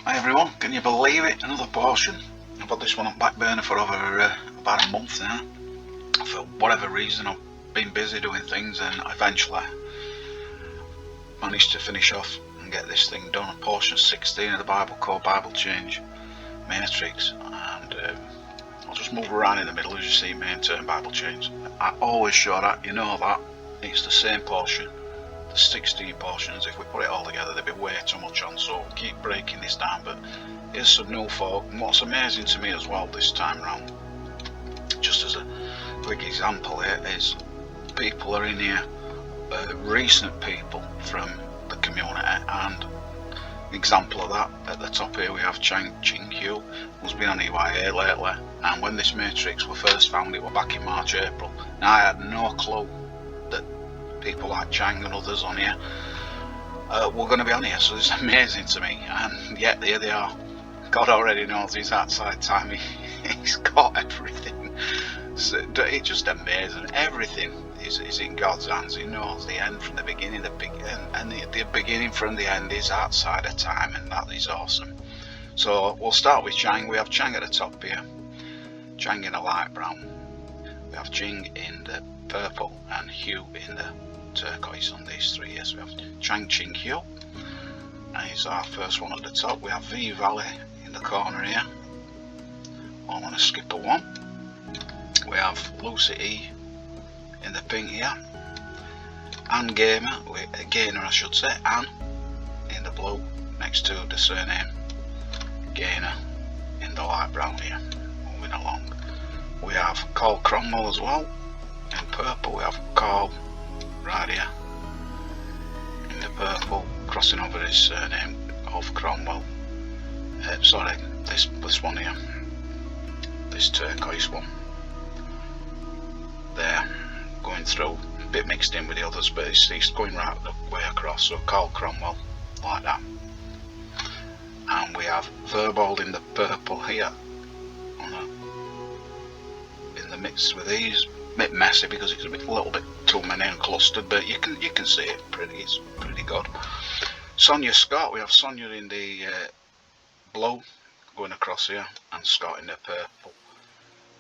Hi everyone, can you believe it? Another portion. I've had this one on back burner for over about a month now. For whatever reason I've been busy doing things and eventually managed to finish off and get this thing done. Portion 16 of the Bible called Bible Change Matrix, and I'll just move around in the middle as you see main term Bible Change. I always show that, you know that, it's the same portion. The 16 portions, if we put it all together there'd be way too much on, so we'll keep breaking this down. But here's some new folk, and what's amazing to me as well this time round, just as a quick example here, is people are in here, recent people from the community, and example of that at the top here we have Ching Hugh, who's been on EYA lately, and when this matrix were first found it were back in March, April. Now I had no clue that people like Chang and others on here were going to be on here, so it's amazing to me, and yet here they are. God already knows he's outside time, he's got everything, so it's just amazing. Everything is in God's hands. He knows the end from the beginning, the beginning from the end is outside of time, and that is awesome. So we'll start with Chang. We have Chang at the top here, Chang in a light brown, we have Ching in the purple, and Hugh in the turquoise on these three. Yes, we have Chang, Ching, Hugh, and he's our first one at the top. We have V Valley in the corner here, I'm on a skipper one. We have Lucy E in the pink here, Ann Gainer I should say, Ann in the blue next to the surname Gainer in the light brown here. Moving along, we have Carl Cromwell as well in purple. We have Carl right here in the purple, crossing over his surname of Cromwell. Sorry, this one here, this turquoise one there, going through, a bit mixed in with the others, but it's going right the way across. So Carl Cromwell like that. And we have Verbold in the purple here, in the mix with these. A bit messy because it's a little bit too many and clustered, but you can see it it's pretty good. Sonia Scott, we have Sonia in the blue going across here, and Scott in the purple,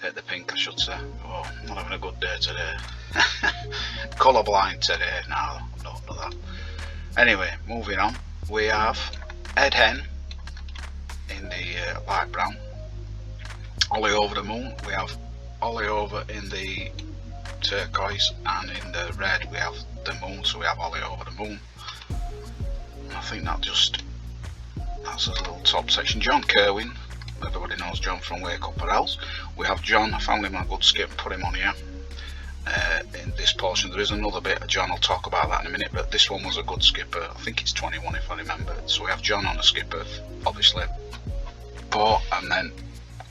the pink I should say. Oh, I'm not having a good day today. Colourblind today. No, don't do that. Anyway, moving on, we have Ed Hen in the light brown, Ollie over the moon. We have Ollie over in the turquoise, and in the red we have the moon, so we have Ollie over the moon. I think that's a little top section. John Kerwin, everybody knows John from Wake Up or Else. We have John, I found him on a good skip, put him on here. In this portion there is another bit of John, I'll talk about that in a minute, but this one was a good skipper. I think it's 21 if I remember. So we have John on a skipper, obviously Port, and then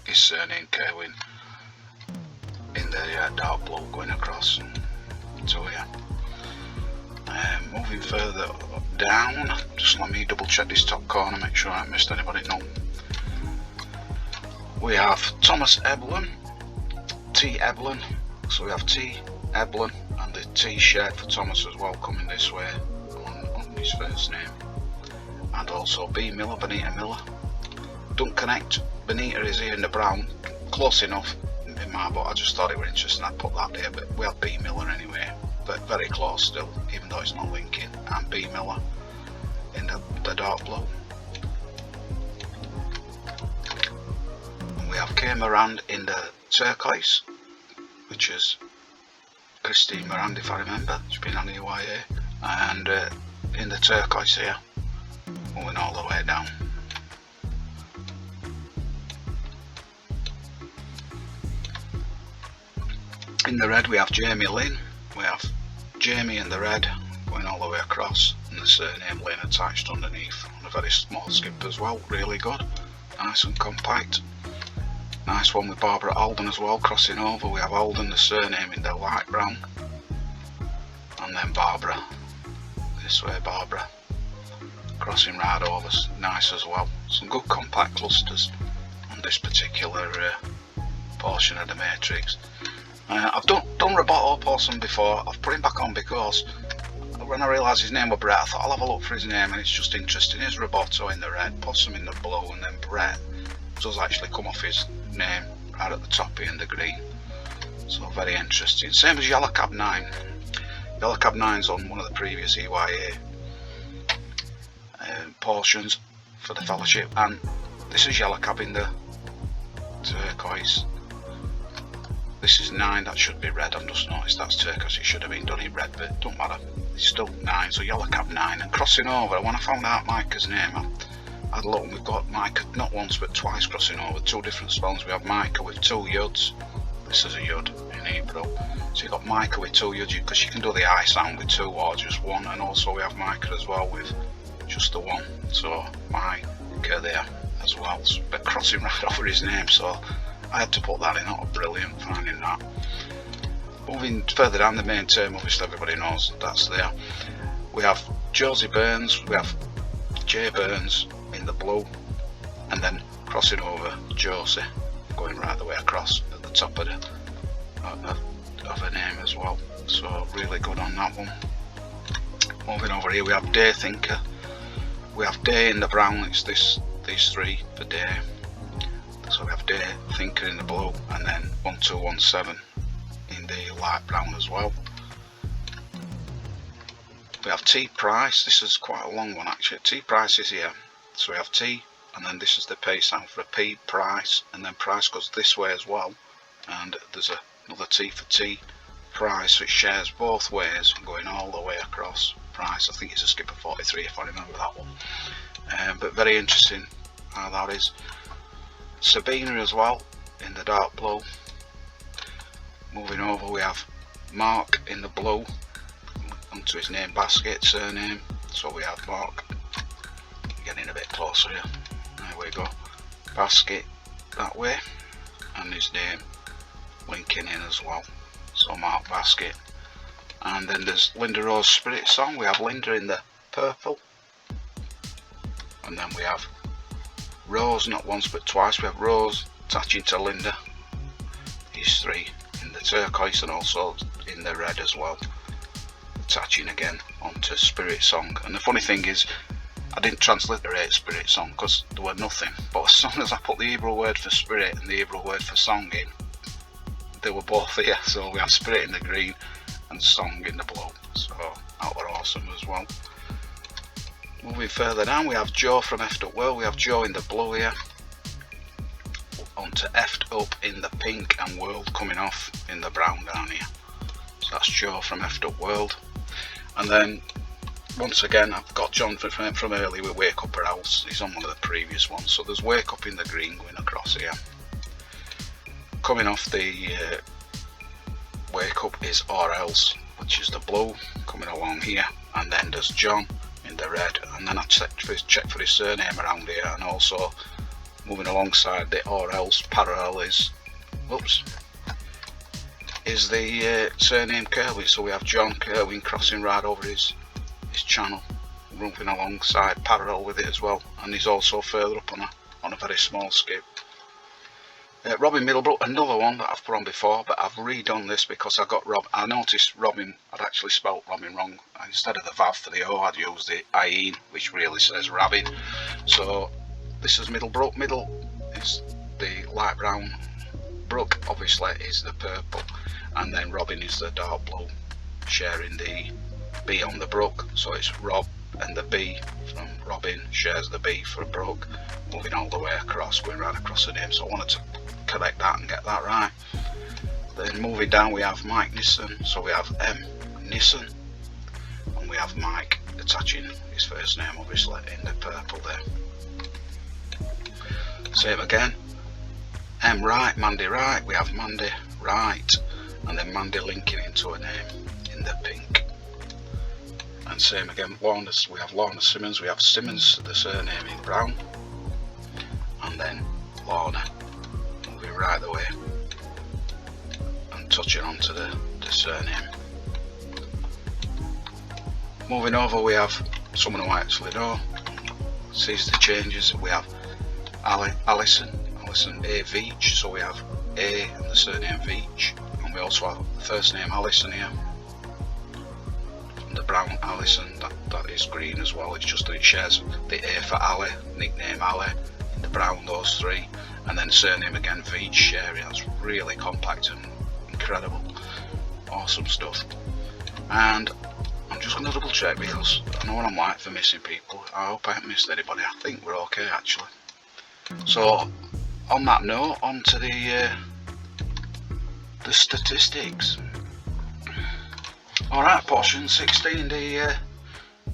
his surname Kerwin in the dark blue going across to here. Moving further down, just let me double check this top corner, make sure I haven't missed anybody. No. We have Thomas Eblin, T Eblin, so we have T Eblin and the T shared for Thomas as well, coming this way on his first name. And also B Miller, Benita Miller. Don't connect, Benita is here in the brown, close enough in my book. I just thought it were interesting, I'd put that there, but we have B Miller anyway, but very close still, even though it's not linking. And B Miller in the dark blue. And we have Kay Morand in the turquoise, which is Christine Morand if I remember, she's been on the EYA, and in the turquoise here, moving all the way down. In the red we have Jamie Lynn, we have Jamie in the red going all the way across, and the surname Lynn attached underneath on a very small skip as well, really good, nice and compact. Nice one with Barbara Alden as well, crossing over. We have Alden, the surname in the light brown, and then Barbara, this way Barbara, crossing right over, nice as well. Some good compact clusters on this particular portion of the matrix. I've done Roboto Possum before. I've put him back on because when I realised his name was Brett, I thought I'll have a look for his name, and it's just interesting. Here's Roboto in the red, Possum in the blue, and then Brett does actually come off his name right at the top here in the green. So very interesting. Same as Yellow Cab 9. Yellow Cab 9's on one of the previous EYA portions for the fellowship, and this is Yellow Cab in the turquoise. This is 9, that should be red. I've just noticed that's turquoise, it should have been done in red, but it don't matter, it's still 9. So Yellow Cab 9. And crossing over, when I found out Micah's name, I had a look, and we've got Micah not once but twice crossing over, 2 different spellings. We have Micah with 2 yuds, this is a yud in Hebrew, so you've got Micah with 2 yuds, because you can do the I sound with 2 or just 1, and also we have Micah as well with just the 1, so Micah there as well, but crossing right over his name, so I had to put that in. That was brilliant finding that. Moving further down, the main term, obviously everybody knows that's there. We have Josie Burns, we have Jay Burns in the blue, and then crossing over Josie, going right the way across at the top of her name as well. So really good on that one. Moving over here, we have Day Thinker. We have Day in the brown. It's these 3 for Day. So we have Day Thinker in the blue, and then 1217 in the light brown as well. We have T Price. This is quite a long one actually. T Price is here. So we have T, and then this is the P sound for a P, Price, and then Price goes this way as well. And there's another T for T, Price, so it shares both ways, going all the way across. Price, I think it's a skipper 43 if I remember that one. But very interesting how that is. Sabina as well in the dark blue. Moving over, we have Mark in the blue, onto his name basket, surname. So we have Mark, getting a bit closer here, there we go, basket that way, and his name linking in as well, so Mark Basket. And then there's Linda Rose Spirit Song. We have Linda in the purple, and then we have Rose, not once but twice. We have Rose attaching to Linda, these 3 in the turquoise and also in the red as well, attaching again onto Spirit Song. And the funny thing is, I didn't transliterate Spirit Song because there were nothing, but as soon as I put the Hebrew word for spirit and the Hebrew word for song in, they were both here. So we have Spirit in the green and Song in the blue, so that were awesome as well. Moving further down, we have Joe from Effed Up World. We have Joe in the blue here, onto Effed Up in the pink, and World coming off in the brown down here. So that's Joe from Effed Up World. And then once again, I've got John from early with Wake Up or Else. He's on one of the previous ones. So there's Wake Up in the green going across here. Coming off the Wake Up is Or Else, which is the blue, coming along here. And then there's John in the red, and then I check for his surname around here, and also moving alongside the Or Else parallel is the surname Kerwin. So we have John Kerwin crossing right over his channel, moving alongside parallel with it as well, and he's also further up on a very small skip. Robin Middlebrook, another one that I've put on before, but I've redone this because I noticed Robin, I'd actually spelt Robin wrong. Instead of the Vav for the O, I'd used the Ain, which really says Rabbit. So this is Middlebrook. Middle is the light brown, Brook obviously is the purple, and then Robin is the dark blue, sharing the B on the Brook. So it's Rob, and the B from Robin shares the B for Brook, moving all the way across, going right across the name. So I wanted to correct that and get that right. Then moving down, we have Mike Nissen, so we have M Nissen, and we have Mike attaching his first name obviously in the purple there. Same again, M Wright, Mandy Wright, we have Mandy Wright, and then Mandy linking into a name in the pink. And same again, Lorna, we have Lorna Simmons, we have Simmons, the surname in brown, and then Lorna moving right the way and touching onto the surname. Moving over, we have someone who I actually know, sees the changes. We have Alison A. Veach, so we have A and the surname Veach, and we also have the first name Alison here, from the brown Alison, that is green as well. It's just that it shares the A for Ali, nickname Ali, the brown, those three, and then surname again for each share. That's really compact and incredible. Awesome stuff. And I'm just going to double check because I know what I'm like for missing people. I hope I haven't missed anybody. I think we're okay actually. So on that note, on to the statistics. Alright, portion 16, the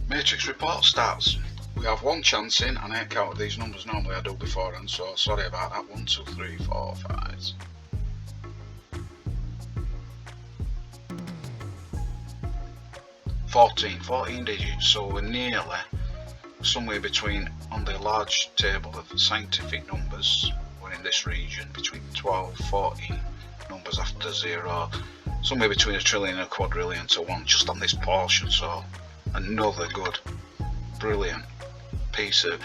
matrix report starts. We have one chance in, and I ain't counted these numbers, normally I do beforehand, so sorry about that. 1, 2, 3, 4, 5. 14 digits, so we're nearly somewhere between, on the large table of scientific numbers, we're in this region between 12, 14 numbers after 0, somewhere between a trillion and a quadrillion to 1 just on this portion. So another good, brilliant piece of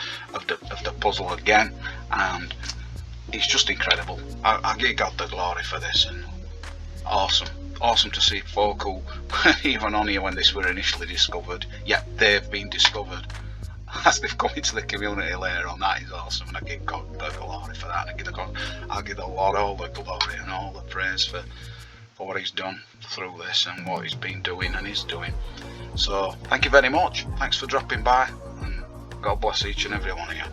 the puzzle again, and it's just incredible. I give God the glory for this, and awesome to see folk who even on here when this were initially discovered, yet they've been discovered as they've come into the community later on. That is awesome, and I give God the glory for that, and I'll give the Lord all the glory and all the praise for what he's done through this and what he's been doing and is doing. So thank you very much, thanks for dropping by, and God bless each and every one of you.